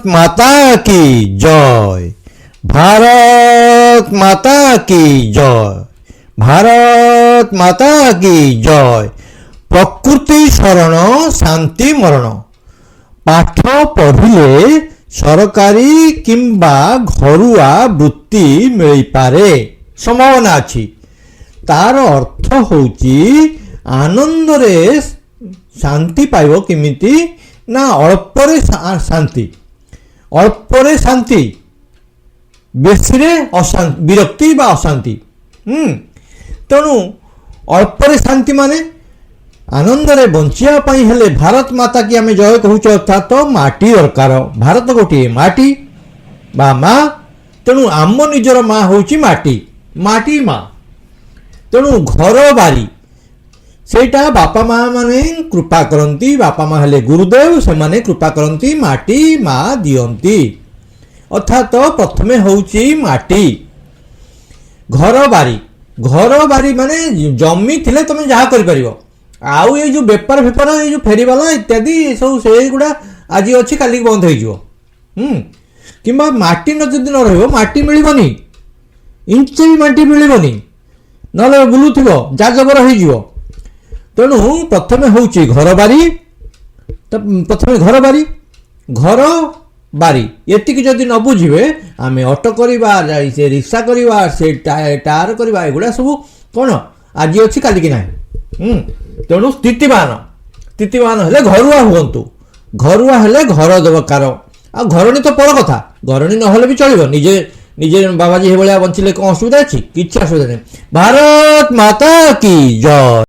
माता की जय। भारत माता की जय। भारत माता की जय। प्रकृति शरण शांति मरण। पाठ पढ़िले सरकारी किंबा घरुआ वृत्ति मिल पारे संभावना अच्छी। तार अर्थ होची आनंद रे शांति पाइबो किमिति ना अल्परे शांति, अल्परे शांति, बेसिरे अशांति, विरक्ति बा अशांति। तेणु अल्परे शांति माने आनंद रे बंचिया पई हेले भारत माता की आमे जय कहूच, अर्थात माटी दरकार। भारत गोटे माटी बा माँ। तेणु आम निजर माँ होची माटी, माटी माँ। तेणु घर बारी सेटा बापा माँ माने कृपा करती। बापा माँ हेले गुरुदेव, से माने कृपा करती, माटी माँ दियंती। अर्थात प्रथमे होची माटी। घर बारी, घर बारी माने जमी थिले तमे जहा करि परिबो। आउ ये जो बेपार फेपार ये जो फेरीवाला इत्यादि सब से गुड़ा आज अच्छी काली बंद हो किंबा माटी न जदि न रहिबो माटी मिलिबनी, इंचे भी माटी मिलिबनी, नले बुलुथिबो जाजबर होइजिवो। तेणु प्रथमे होउची घर बारी। प्रथमे घर बारी, घर बारी एतिक जदि न बुझिबे आमे ऑटो करिबा, से रिक्शा करिबा, से टायर करिबा, एगुड़ा सब कोन आज अच्छी काली कि नाही। तेणु स्थितिवान, स्थितिवान हेले घरुआ हुअन्तु। घरुआ हेले घर दरकार। आ घरणी तो पर कथा, घरणी नहेले भी चलिबो। निजे निजे बाबाजी हे भलिया बंचिले कोन असुविधा अछि? किछि असुविधा नहीं। भारत माता की जय।